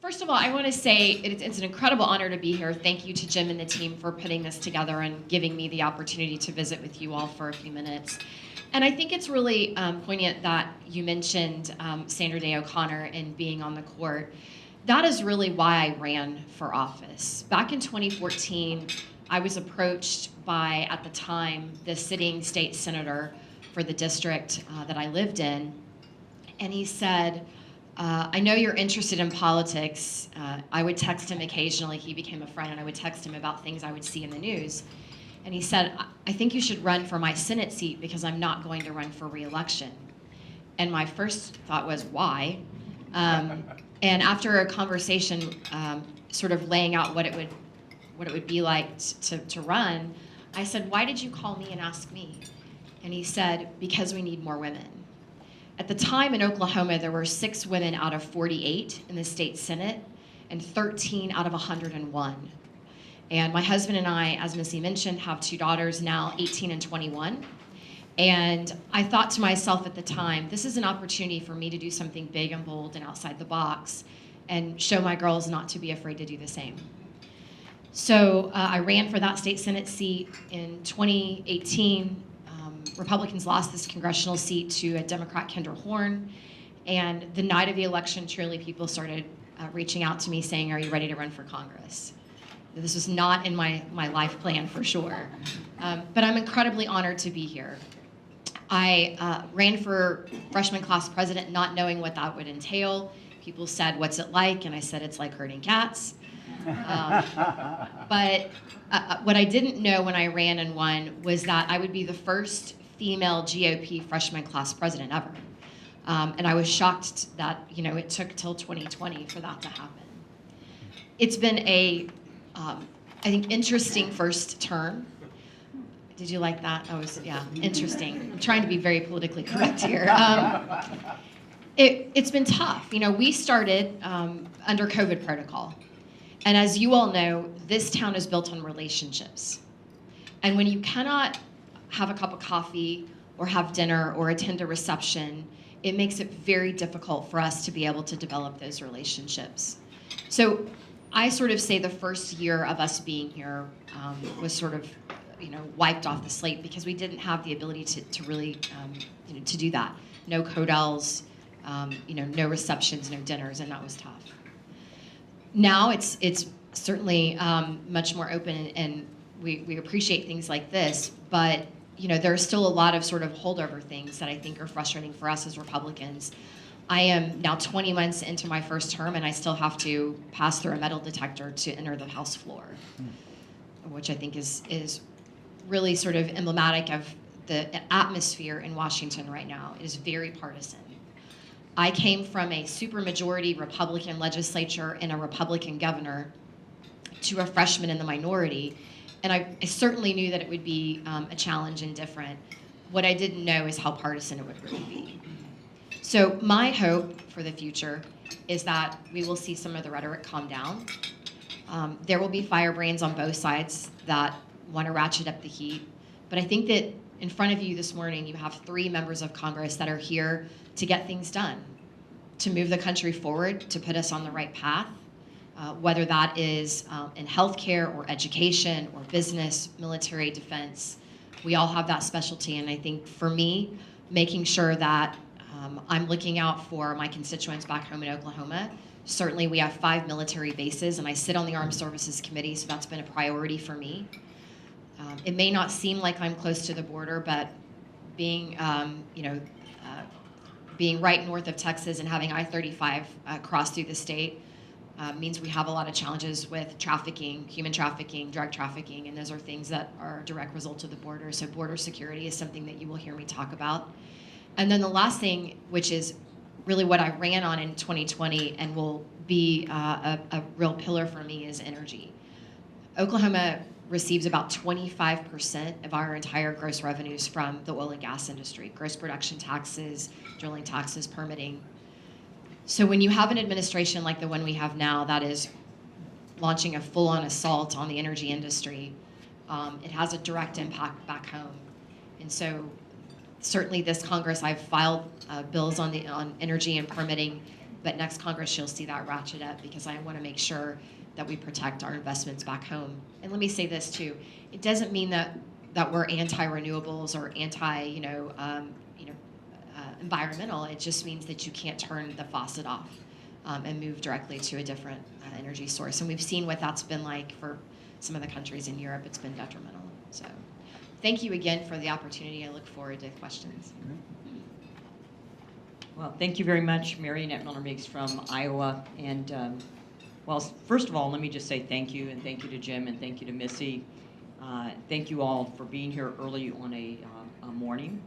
First of all, I want to say it's an incredible honor to be here. Thank you to Jim and the team for putting this together and giving me the opportunity to visit with you all for a few minutes. And I think it's really poignant that you mentioned Sandra Day O'Connor and being on the court. That is really why I ran for office. Back in 2014, I was approached by, at the time, the sitting state senator for the district that I lived in. And he said, I know you're interested in politics. I would text him occasionally. He became a friend, and I would text him about things I would see in the news. And he said, I think you should run for my Senate seat because I'm not going to run for re-election. And my first thought was, why? And after a conversation sort of laying out what it would be like to run, I said, why did you call me and ask me? And he said, because we need more women. At the time in Oklahoma, there were 6 women out of 48 in the state Senate and 13 out of 101. And my husband and I, as Missy mentioned, have 2 daughters now, 18 and 21. And I thought to myself at the time, this is an opportunity for me to do something big and bold and outside the box and show my girls not to be afraid to do the same. So I ran for that state Senate seat in 2018. Republicans lost this congressional seat to a Democrat, Kendra Horn, and the night of the election, truly people started reaching out to me saying, are you ready to run for Congress? This was not in my life plan for sure, but I'm incredibly honored to be here. I ran for freshman class president not knowing what that would entail. People said, what's it like? And I said, it's like herding cats. But what I didn't know when I ran and won was that I would be the first female GOP freshman class president ever. And I was shocked that it took till 2020 for that to happen. It's been a, I think, interesting first term. Did you like that? Yeah, interesting. I'm trying to be very politically correct here. It's been tough. We started under COVID protocol. And as you all know, this town is built on relationships. And when you cannot have a cup of coffee or have dinner or attend a reception, it makes it very difficult for us to be able to develop those relationships. So I sort of say the first year of us being here was sort of wiped off the slate because we didn't have the ability to really to do that. No codels, no receptions, no dinners, and that was tough. Now it's certainly much more open, and we appreciate things like this, but there are still a lot of sort of holdover things that I think are frustrating for us as Republicans. I am now 20 months into my first term, and I still have to pass through a metal detector to enter the House floor, which I think is really sort of emblematic of the atmosphere in Washington right now. It is very partisan. I came from a supermajority Republican legislature and a Republican governor to a freshman in the minority, and I certainly knew that it would be a challenge and different. What I didn't know is how partisan it would really be. So my hope for the future is that we will see some of the rhetoric calm down. There will be firebrands on both sides that want to ratchet up the heat, but I think that in front of you this morning, you have 3 members of Congress that are here to get things done, to move the country forward, to put us on the right path, whether that is in healthcare or education or business, military, defense. We all have that specialty, and I think for me, making sure that I'm looking out for my constituents back home in Oklahoma. Certainly we have 5 military bases, and I sit on the Armed Services Committee, so that's been a priority for me. It may not seem like I'm close to the border, but being, being right north of Texas and having I-35 cross through the state means we have a lot of challenges with trafficking, human trafficking, drug trafficking, and those are things that are a direct result of the border. So border security is something that you will hear me talk about. And then the last thing, which is really what I ran on in 2020 and will be a real pillar for me, is energy. Oklahoma receives about 25% of our entire gross revenues from the oil and gas industry, gross production taxes, drilling taxes, permitting. So when you have an administration like the one we have now that is launching a full-on assault on the energy industry, it has a direct impact back home. And so certainly this Congress, I've filed bills on energy and permitting But next Congress, you'll see that ratchet up because I want to make sure that we protect our investments back home. And let me say this too: it doesn't mean that we're anti-renewables or environmental. It just means that you can't turn the faucet off and move directly to a different energy source. And we've seen what that's been like for some of the countries in Europe. It's been detrimental. So thank you again for the opportunity. I look forward to questions. Well, thank you very much, Mariannette Miller-Meeks from Iowa. And well, first of all, let me just say thank you, and thank you to Jim, and thank you to Missy. Thank you all for being here early on a morning.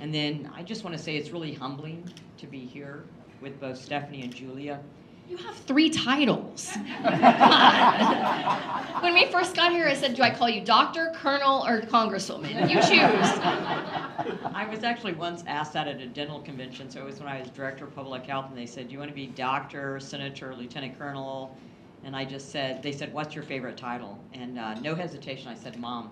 And then I just want to say it's really humbling to be here with both Stephanie and Julia. You have 3 titles. When we first got here, I said, do I call you doctor, colonel, or congresswoman? You choose. I was actually once asked that at a dental convention, so it was when I was director of public health, and they said, do you want to be doctor, senator, lieutenant colonel? And I just said, they said, what's your favorite title? And no hesitation, I said, mom.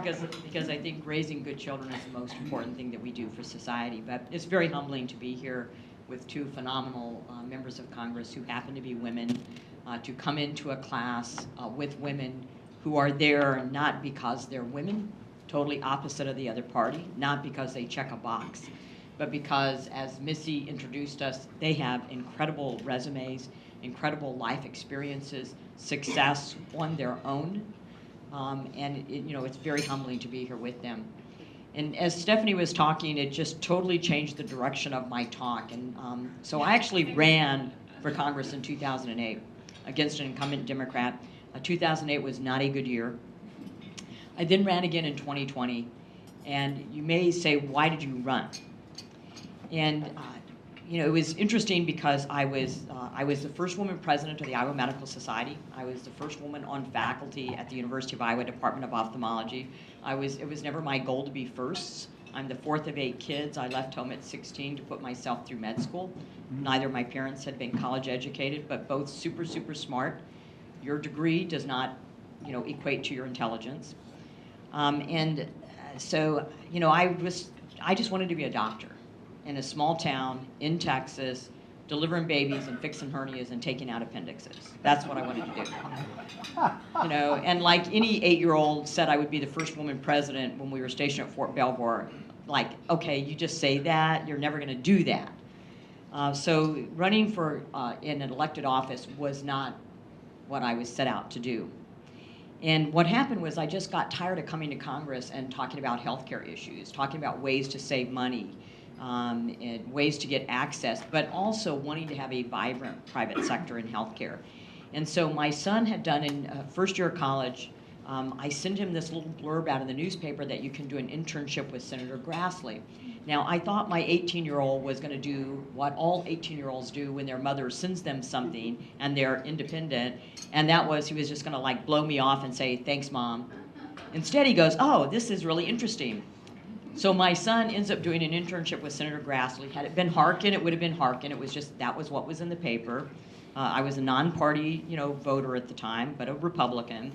because I think raising good children is the most important thing that we do for society. But it's very humbling to be here with 2 phenomenal members of Congress who happen to be women, to come into a class with women who are there not because they're women, totally opposite of the other party, not because they check a box, but because, as Missy introduced us, they have incredible resumes, incredible life experiences, success on their own, and it's very humbling to be here with them. And as Stephanie was talking, it just totally changed the direction of my talk. And so I actually ran for Congress in 2008 against an incumbent Democrat. 2008 was not a good year. I then ran again in 2020. And you may say, why did you run? And it was interesting because I was the first woman president of the Iowa Medical Society. I was the first woman on faculty at the University of Iowa Department of Ophthalmology. It was never my goal to be first. I'm the 4th of 8 kids. I left home at 16 to put myself through med school. Neither of my parents had been college educated, but both super, super smart. Your degree does not, equate to your intelligence. So, I just wanted to be a doctor in a small town in Texas, delivering babies and fixing hernias and taking out appendixes. That's what I wanted to do. And like any 8-year-old said I would be the first woman president when we were stationed at Fort Belvoir. Like, okay, you just say that, you're never gonna do that. So running for in an elected office was not what I was set out to do. And what happened was I just got tired of coming to Congress and talking about healthcare issues, talking about ways to save money, and ways to get access, but also wanting to have a vibrant private sector in healthcare. And so my son had done in first year of college, I sent him this little blurb out in the newspaper that you can do an internship with Senator Grassley. Now, I thought my 18-year-old was going to do what all 18-year-olds do when their mother sends them something and they're independent, and that was he was just going to like blow me off and say, thanks, Mom. Instead, he goes, oh, this is really interesting. So my son ends up doing an internship with Senator Grassley. Had it been Harkin, it would have been Harkin. It was just, that was what was in the paper. I was a non-party, voter at the time, but a Republican.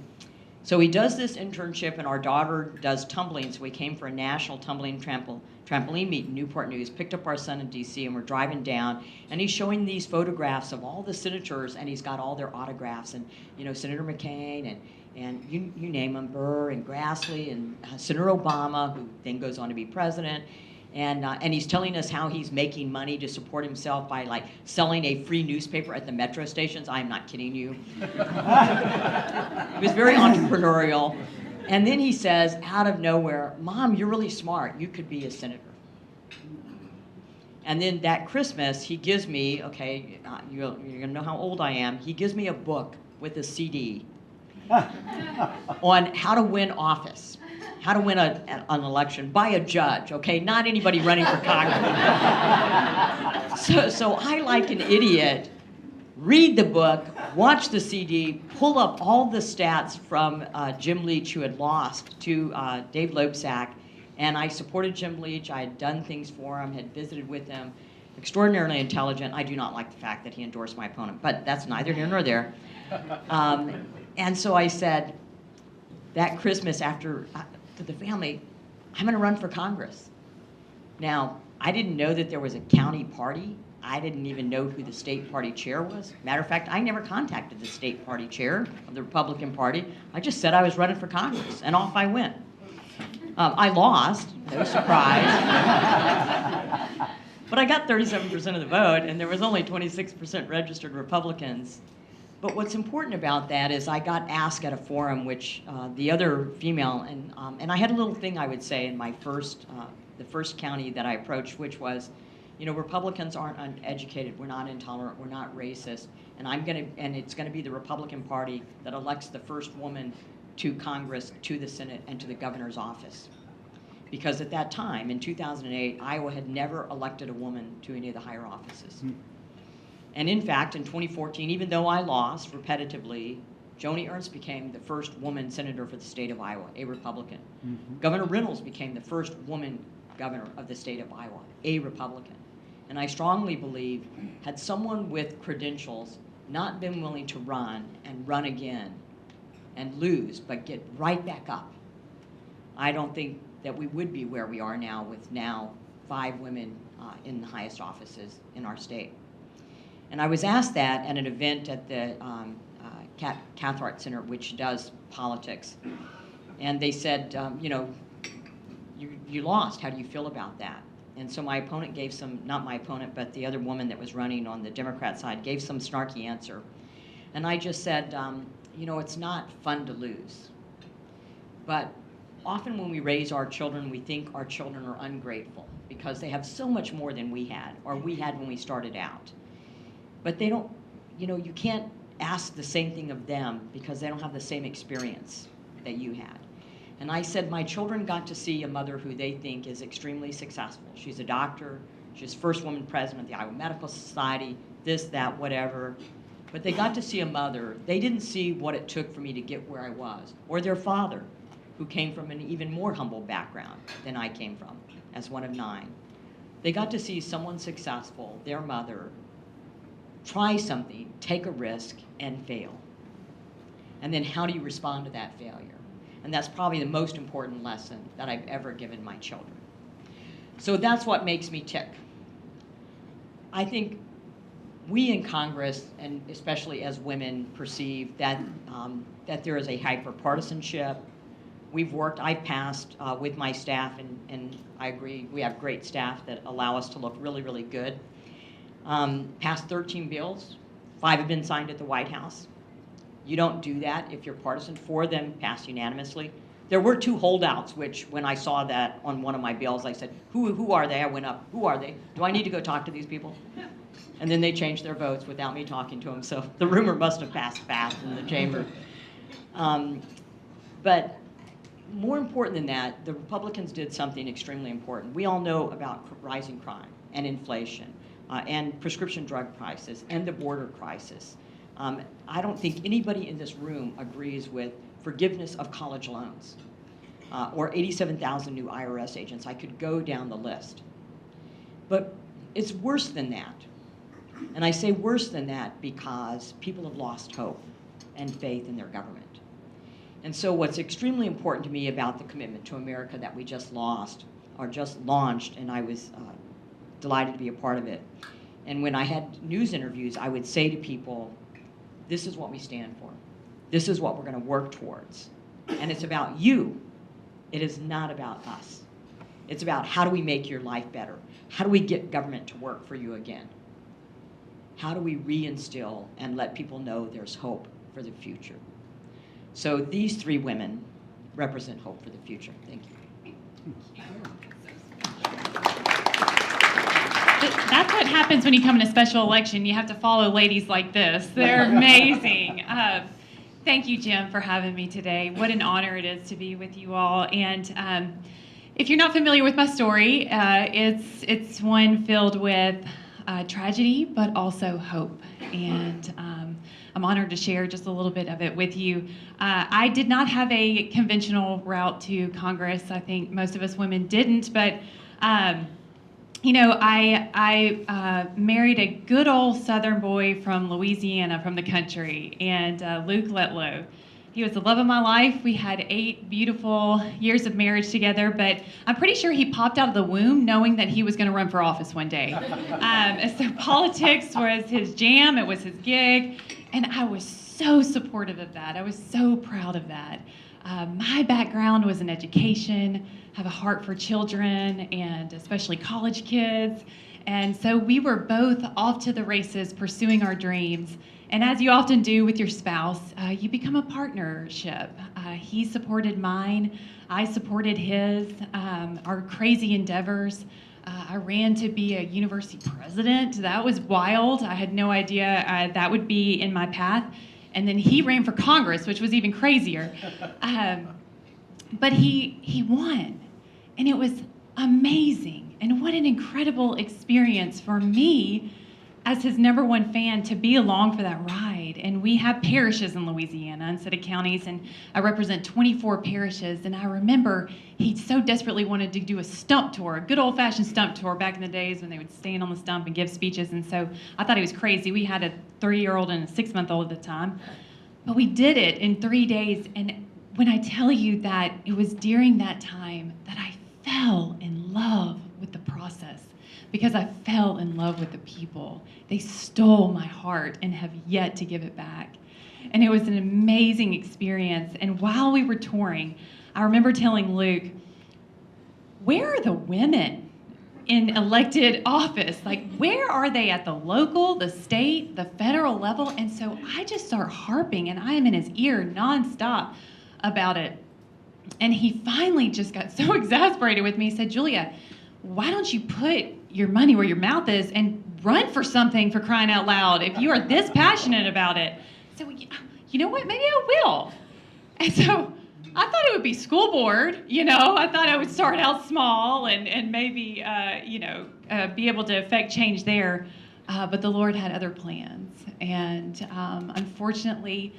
So he does this internship, and our daughter does tumbling. So we came for a national tumbling trampoline meet in Newport News, picked up our son in DC, and we're driving down, and he's showing these photographs of all the senators, and he's got all their autographs, and Senator McCain, and you name them, Burr and Grassley and Senator Obama, who then goes on to be president. And he's telling us how he's making money to support himself by like selling a free newspaper at the metro stations. I'm not kidding you. He was very entrepreneurial. And then he says, out of nowhere, Mom, you're really smart. You could be a senator. And then that Christmas, he gives me, okay, you're gonna know how old I am. He gives me a book with a CD on how to win office, how to win an election by a judge, okay? Not anybody running for Congress. So I, like an idiot, read the book, watch the CD, pull up all the stats from Jim Leach, who had lost to Dave Loebsack, and I supported Jim Leach. I had done things for him, had visited with him. Extraordinarily intelligent. I do not like the fact that he endorsed my opponent, but that's neither here nor there. And so I said, that Christmas after, to the family, I'm gonna run for Congress. Now, I didn't know that there was a county party. I didn't even know who the state party chair was. Matter of fact, I never contacted the state party chair of the Republican Party. I just said I was running for Congress, and off I went. I lost, no surprise. But I got 37% of the vote, and there was only 26% registered Republicans. But what's important about that is I got asked at a forum, which the other female, and I had a little thing I would say in my the first county that I approached, which was, you know, Republicans aren't uneducated, we're not intolerant, we're not racist, and it's gonna be the Republican Party that elects the first woman to Congress, to the Senate, and to the governor's office. Because at that time, in 2008, Iowa had never elected a woman to any of the higher offices. And in fact, in 2014, even though I lost repetitively, Joni Ernst became the first woman senator for the state of Iowa, a Republican. Governor Reynolds became the first woman governor of the state of Iowa, a Republican. And I strongly believe, had someone with credentials not been willing to run and run again and lose, but get right back up, I don't think that we would be where we are now with now 5 women in the highest offices in our state. And I was asked that at an event at the Cathart Center, which does politics. And they said, you know, you lost. How do you feel about that? And so my opponent gave some, not my opponent, but the other woman that was running on the Democrat side gave some snarky answer. And I just said, you know, it's not fun to lose. But often when we raise our children, we think our children are ungrateful because they have so much more than we had, or we had when we started out. But they don't, you know, you can't ask the same thing of them because they don't have the same experience that you had. And I said, my children got to see a mother who they think is extremely successful. She's a doctor, she's first woman president of the Iowa Medical Society, this, that, whatever. But they got to see a mother. They didn't see what it took for me to get where I was, or their father, who came from an even more humble background than I came from, as one of 9. They got to see someone successful, their mother, try something, take a risk, and fail. And then how do you respond to that failure? And that's probably the most important lesson that I've ever given my children. So that's what makes me tick. I think we in Congress, and especially as women, perceive that, that there is a hyper-partisanship. We've worked, I passed with my staff, and I agree, we have great staff that allow us to look really, really good. Passed 13 bills, 5 have been signed at the White House. You don't do that if you're partisan. 4 of them passed unanimously. There were 2 holdouts, which when I saw that on one of my bills, I said, who are they? I went up, who are they? Do I need to go talk to these people? And then they changed their votes without me talking to them, so the rumor must have passed fast in the chamber. But more important than that, the Republicans did something extremely important. We all know about rising crime and inflation and prescription drug prices and the border crisis. I don't think anybody in this room agrees with forgiveness of college loans or 87,000 new IRS agents. I could go down the list. But it's worse than that. And I say worse than that because people have lost hope and faith in their government. And so what's extremely important to me about the commitment to America that we just lost, or just launched, and I was delighted to be a part of it. And when I had news interviews, I would say to people, this is what we stand for. This is what we're going to work towards. And it's about you. It is not about us. It's about how do we make your life better? How do we get government to work for you again? How do we reinstill and let people know there's hope for the future? So these 3 women represent hope for the future. Thank you. That's what happens when you come in a special election. You have to follow ladies like this. They're amazing. Thank you, Jim, for having me today. What an honor it is to be with you all. And if you're not familiar with my story, it's one filled with tragedy, but also hope. And I'm honored to share just a little bit of it with you. I did not have a conventional route to Congress. I think most of us women didn't, but you know, I married a good old Southern boy from Louisiana, from the country, and Luke Letlow. He was the love of my life. We had 8 beautiful years of marriage together, but I'm pretty sure he popped out of the womb knowing that he was going to run for office one day. So politics was his jam, it was his gig, and I was so supportive of that. I was so proud of that. My background was in education, have a heart for children, and especially college kids. And so we were both off to the races pursuing our dreams. And as you often do with your spouse, you become a partnership. He supported mine, I supported his, our crazy endeavors. I ran to be a university president. That was wild. I had no idea that would be in my path. And then he ran for Congress, which was even crazier. But he won. And it was amazing. And what an incredible experience for me as his #1 fan to be along for that ride. And we have parishes in Louisiana instead of counties, and I represent 24 parishes. And I remember he so desperately wanted to do a stump tour, a good old-fashioned stump tour back in the days when they would stand on the stump and give speeches. And so I thought he was crazy. We had a 3-year-old and a 6-month-old at the time. But we did it in 3 days. And when I tell you that it was during that time that I fell in love with the process, because I fell in love with the people. They stole my heart and have yet to give it back. And it was an amazing experience. And while we were touring, I remember telling Luke, where are the women in elected office? Like, where are they at the local, the state, the federal level? And so I just start harping, and I am in his ear nonstop about it. And he finally just got so exasperated with me. He said, Julia, why don't you put your money where your mouth is and run for something, for crying out loud, if you are this passionate about it? So, you know what, maybe I will. And so I thought it would be school board, I thought I would start out small and maybe, be able to affect change there. But the Lord had other plans. And unfortunately,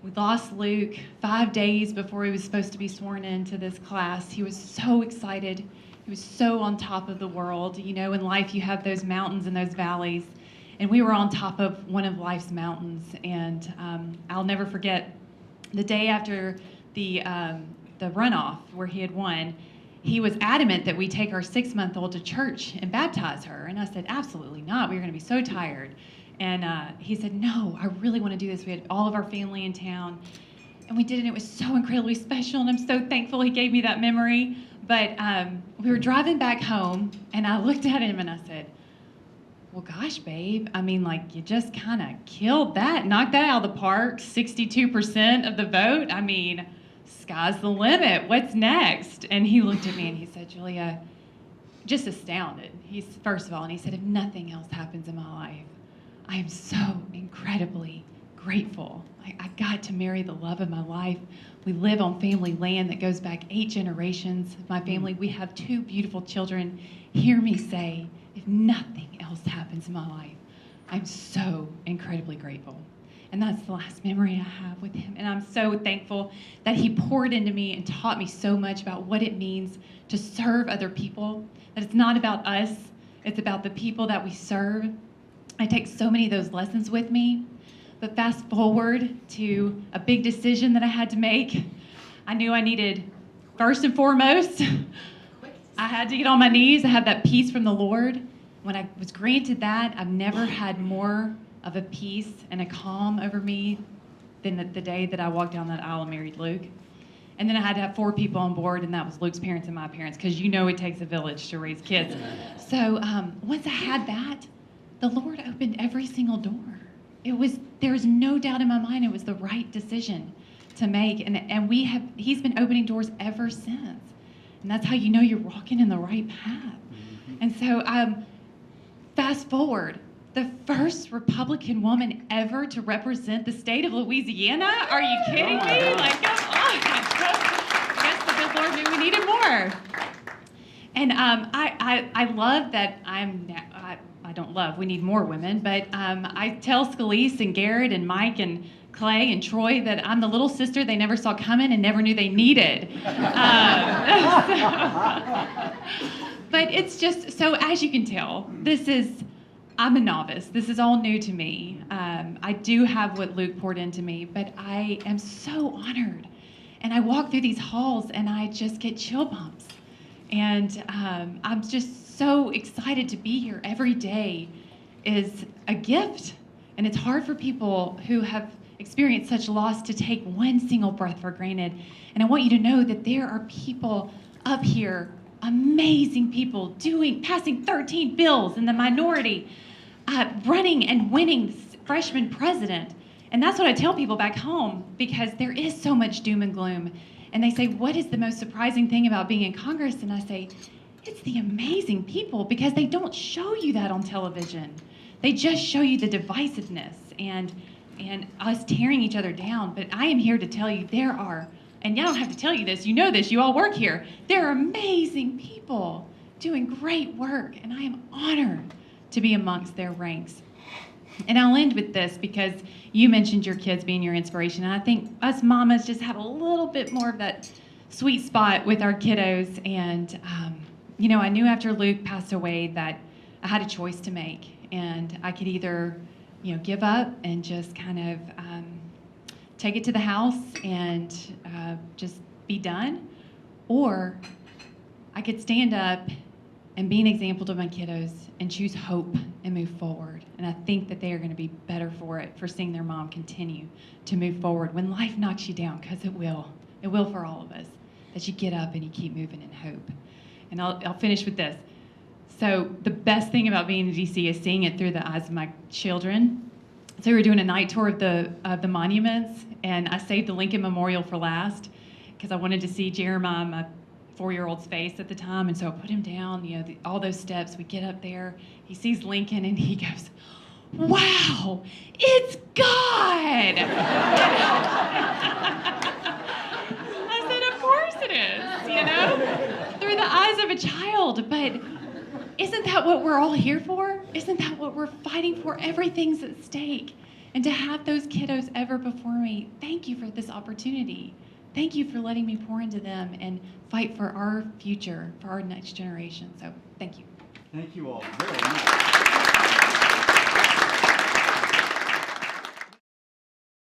we lost Luke 5 days before he was supposed to be sworn into this class. He was so excited. He was so on top of the world. In life you have those mountains and those valleys. And we were on top of one of life's mountains. And I'll never forget the day after the runoff where he had won, he was adamant that we take our 6-month-old to church and baptize her. And I said, absolutely not. We were going to be so tired. And he said, no, I really want to do this. We had all of our family in town. And we did it. And it was so incredibly special. And I'm so thankful he gave me that memory. But we were driving back home, and I looked at him and I said, well, gosh, babe, you just kind of killed that, knocked that out of the park, 62% of the vote. Sky's the limit. What's next? And he looked at me and he said, Julia, just astounded. First of all, and he said, if nothing else happens in my life, I am so incredibly grateful. I got to marry the love of my life. We live on family land that goes back 8 generations of my family. We have 2 beautiful children. Hear me say, if nothing else happens in my life, I'm so incredibly grateful. And that's the last memory I have with him. And I'm so thankful that he poured into me and taught me so much about what it means to serve other people, that it's not about us, it's about the people that we serve. I take so many of those lessons with me. But fast forward to a big decision that I had to make. I knew I needed, first and foremost, I had to get on my knees. I had that peace from the Lord. When I was granted that, I've never had more of a peace and a calm over me than the day that I walked down that aisle and married Luke. And then I had to have 4 people on board, and that was Luke's parents and my parents, because it takes a village to raise kids. So once I had that, the Lord opened every single door. There's no doubt in my mind it was the right decision to make. And he's been opening doors ever since. And that's how you know you're walking in the right path. And so fast forward, the first Republican woman ever to represent the state of Louisiana? Are you kidding me? Come on. I guess the good Lord knew we needed more. And I love that I don't love, we need more women, but I tell Scalise and Garrett and Mike and Clay and Troy that I'm the little sister they never saw coming and never knew they needed. But it's just, so as you can tell, this is I'm a novice. This is all new to me. I do have what Luke poured into me, but I am so honored. And I walk through these halls and I just get chill bumps. And I'm just so excited to be here. Every day is a gift. And it's hard for people who have experienced such loss to take one single breath for granted. And I want you to know that there are people up here, amazing people, passing 13 bills in the minority, running and winning freshman president. And that's what I tell people back home, because there is so much doom and gloom. And they say, what is the most surprising thing about being in Congress? And I say, it's the amazing people, because they don't show you that on television. They just show you the divisiveness and us tearing each other down. But I am here to tell you there are, and I don't have to tell you this, you know this, you all work here. There are amazing people doing great work, and I am honored to be amongst their ranks. And I'll end with this, because you mentioned your kids being your inspiration, and I think us mamas just have a little bit more of that sweet spot with our kiddos. And I knew after Luke passed away that I had a choice to make, and I could either give up and just kind of take it to the house and just be done, or I could stand up and be an example to my kiddos and choose hope and move forward. And I think that they are going to be better for it, for seeing their mom continue to move forward when life knocks you down, because it will. It will for all of us, that you get up and you keep moving in hope. And I'll finish with this. So the best thing about being in DC is seeing it through the eyes of my children. So we were doing a night tour of the monuments, and I saved the Lincoln Memorial for last because I wanted to see Jeremiah, my 4-year-old's face at the time. And so I put him down, all those steps. We get up there, he sees Lincoln, and he goes, "Wow, it's God!" I said, "Of course it is, through the eyes of a child." But isn't that what we're all here for? Isn't that what we're fighting for? Everything's at stake. And to have those kiddos ever before me, thank you for this opportunity. Thank you for letting me pour into them and fight for our future, for our next generation. So thank you. Thank you all very much.